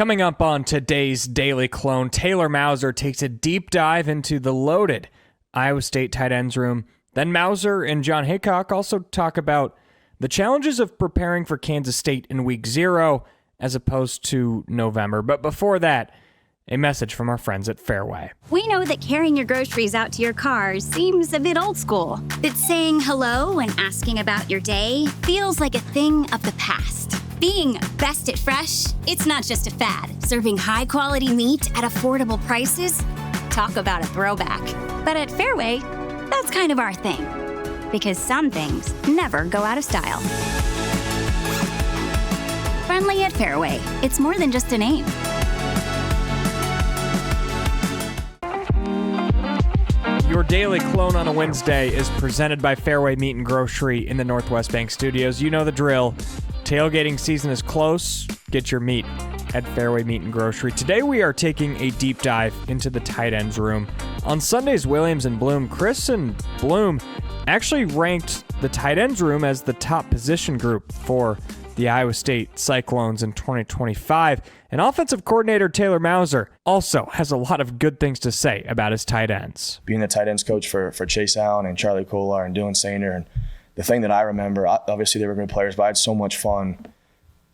Coming up on today's Daily Clone, Taylor Mouser takes a deep dive into the loaded Iowa State tight ends room. Then Mouser and John Heacock also talk about the challenges of preparing for Kansas State in week 0 as opposed to November. But before that, a message from our friends at Fareway. We know that carrying your groceries out to your car seems a bit old school. That saying hello and asking about your day feels like a thing of the past. Being best at fresh, it's not just a fad. Serving high-quality meat at affordable prices? Talk about a throwback. But at Fareway, that's kind of our thing. Because some things never go out of style. Friendly at Fareway, it's more than just a name. Your Daily Clone on a Wednesday is presented by Fareway Meat and Grocery in the Northwest Bank Studios. You know the drill. Tailgating season is close. Get your meat at Fareway Meat and Grocery. Today we are taking a deep dive into the tight ends room. On Sunday's Williams and Bloom, Chris and Bloom actually ranked the tight ends room as the top position group for the Iowa State Cyclones in 2025. And offensive coordinator Taylor Mouser also has a lot of good things to say about his tight ends. Being the tight ends coach for Chase Allen and Charlie Kolar and Dylan Sainer, and the thing that I remember, obviously they were good players, but I had so much fun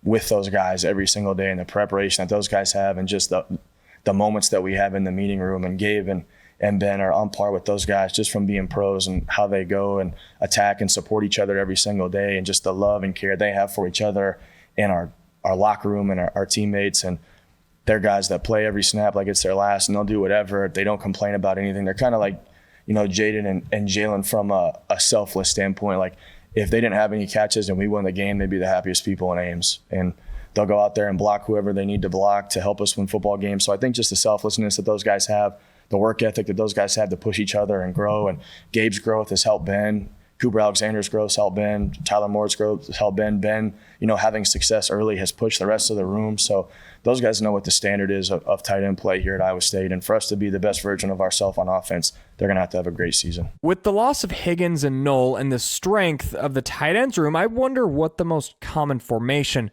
with those guys every single day and the preparation that those guys have and just the moments that we have in the meeting room. And Gabe and Ben are on par with those guys just from being pros and how they go and attack and support each other every single day and just the love and care they have for each other and our locker room and our teammates. And they're guys that play every snap like it's their last, and they'll do whatever. They don't complain about anything. They're kind of like, Jaden and Jalen from a selfless standpoint. Like, if they didn't have any catches and we won the game, they'd be the happiest people in Ames. And they'll go out there and block whoever they need to block to help us win football games. So I think just the selflessness that those guys have, the work ethic that those guys have to push each other and grow. And Gabe's growth has helped Ben. Cooper Alexander's growth has helped Ben. Tyler Moore's growth has helped Ben. Ben, having success early has pushed the rest of the room. So those guys know what the standard is of tight end play here at Iowa State. And for us to be the best version of ourselves on offense, they're going to have a great season. With the loss of Higgins and Knoll and the strength of the tight ends room, I wonder what the most common formation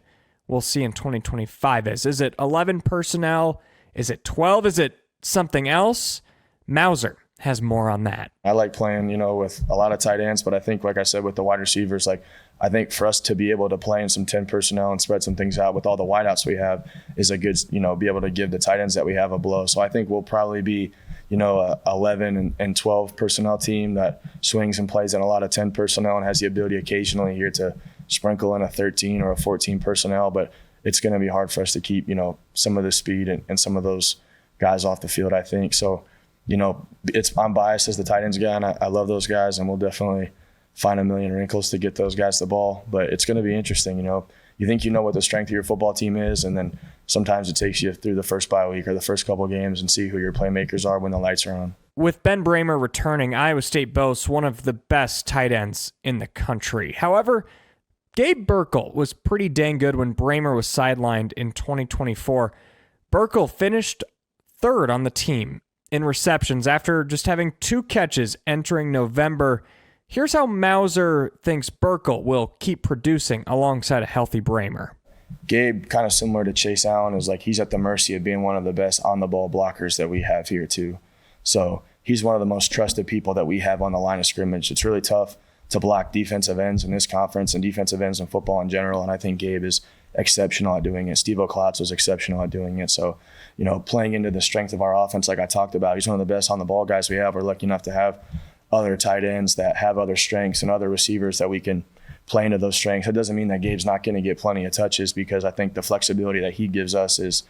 we'll see in 2025 is. Is it 11 personnel? Is it 12? Is it something else? Mouser has more on that. I like playing, with a lot of tight ends, but I think, like I said, with the wide receivers, I think for us to be able to play in some 10 personnel and spread some things out with all the wideouts we have is a good, be able to give the tight ends that we have a blow. So I think we'll probably be, a 11 and 12 personnel team that swings and plays in a lot of 10 personnel and has the ability occasionally here to sprinkle in a 13 or a 14 personnel. But it's going to be hard for us to keep, some of the speed and some of those guys off the field, I think. So, I'm biased as the tight ends guy, and I love those guys, and we'll definitely find a million wrinkles to get those guys the ball. But it's going to be interesting, You think you know what the strength of your football team is, and then sometimes it takes you through the first bye week or the first couple games and see who your playmakers are when the lights are on. With Ben Brahmer returning, Iowa State boasts one of the best tight ends in the country. However, Gabe Burkel was pretty dang good when Brahmer was sidelined in 2024. Burkle finished third on the team in receptions after just having 2 catches entering November. Here's how Mouser thinks Burkle will keep producing alongside a healthy Brahmer. Gabe, kind of similar to Chase Allen, is like he's at the mercy of being one of the best on-the-ball blockers that we have here too. So he's one of the most trusted people that we have on the line of scrimmage. It's really tough to block defensive ends in this conference and defensive ends in football in general, and I think Gabe is exceptional at doing it. Steve O'Klotz was exceptional at doing it. So, playing into the strength of our offense, like I talked about, he's one of the best on the ball guys we have. We're lucky enough to have other tight ends that have other strengths and other receivers that we can play into those strengths. It doesn't mean that Gabe's not going to get plenty of touches, because I think the flexibility that he gives us is,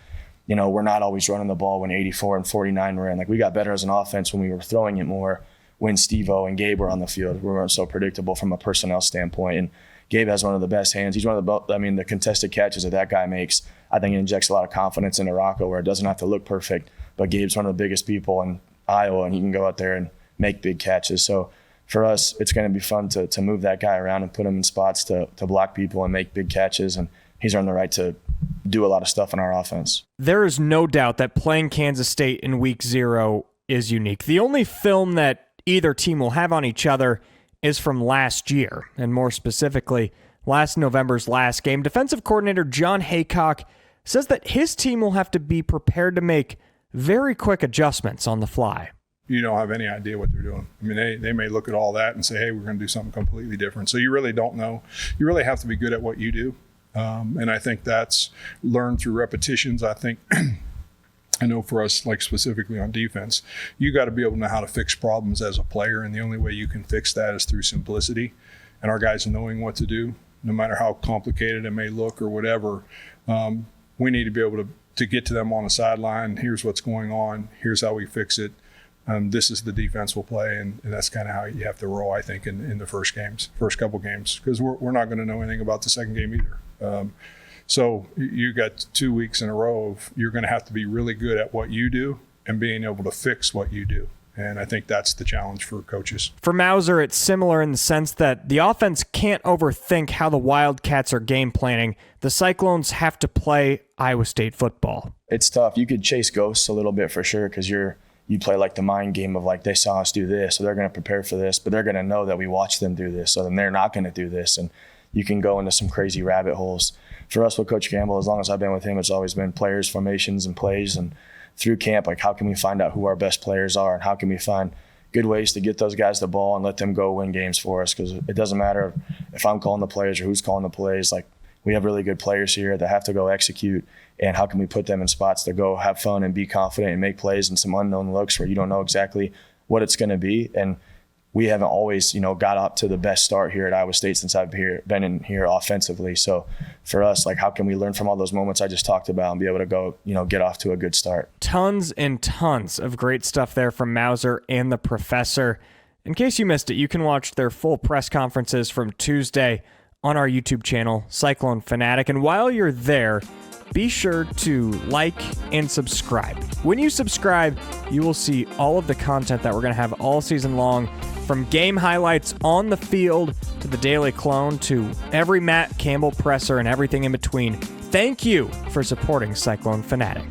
we're not always running the ball when 84 and 49 were in. Like, we got better as an offense when we were throwing it more when Steve-O and Gabe were on the field. We weren't so predictable from a personnel standpoint. And Gabe has one of the best hands. He's one of the contested catches that guy makes, I think it injects a lot of confidence into Rocco, where it doesn't have to look perfect. But Gabe's one of the biggest people in Iowa, and he can go out there and make big catches. So for us, it's going to be fun to move that guy around and put him in spots to block people and make big catches. And he's earned the right to do a lot of stuff in our offense. There is no doubt that playing Kansas State in week 0 is unique. The only film that either team will have on each other is from last year, and more specifically, last November's last game. Defensive coordinator John Heacock says that his team will have to be prepared to make very quick adjustments on the fly. You don't have any idea what they're doing. I mean, they may look at all that and say, hey, we're going to do something completely different. So you really don't know. You really have to be good at what you do. And I think that's learned through repetitions. I think, I know for us, like specifically on defense, you got to be able to know how to fix problems as a player. And the only way you can fix that is through simplicity. And our guys knowing what to do, no matter how complicated it may look or whatever. We need to be able to get to them on the sideline. Here's what's going on. Here's how we fix it. This is the defense we'll play, and that's kind of how you have to roll, I think, in the first couple games, because we're not going to know anything about the second game either. So you got 2 weeks in a row of you're going to have to be really good at what you do and being able to fix what you do. And I think that's the challenge for coaches. For Mouser, it's similar in the sense that the offense can't overthink how the Wildcats are game planning. The Cyclones have to play Iowa State football. It's tough. You could chase ghosts a little bit for sure, because you play like the mind game of like, they saw us do this, so they're going to prepare for this, but they're going to know that we watched them do this, so then they're not going to do this. And you can go into some crazy rabbit holes. For us with Coach Campbell, as long as I've been with him, it's always been players, formations, and plays. And through camp, like, how can we find out who our best players are, and how can we find good ways to get those guys the ball and let them go win games for us? Because it doesn't matter if I'm calling the plays or who's calling the plays. Like, we have really good players here that have to go execute, and how can we put them in spots to go have fun and be confident and make plays in some unknown looks where you don't know exactly what it's going to be. And we haven't always, got up to the best start here at Iowa State since I've been in here offensively. So for us, like, how can we learn from all those moments I just talked about and be able to go, get off to a good start? Tons and tons of great stuff there from Mouser and the professor. In case you missed it, you can watch their full press conferences from Tuesday on our YouTube channel, Cyclone Fanatic. And while you're there, be sure to like and subscribe. When you subscribe, you will see all of the content that we're going to have all season long, from game highlights on the field to the Daily Clone to every Matt Campbell presser and everything in between. Thank you for supporting Cyclone Fanatic.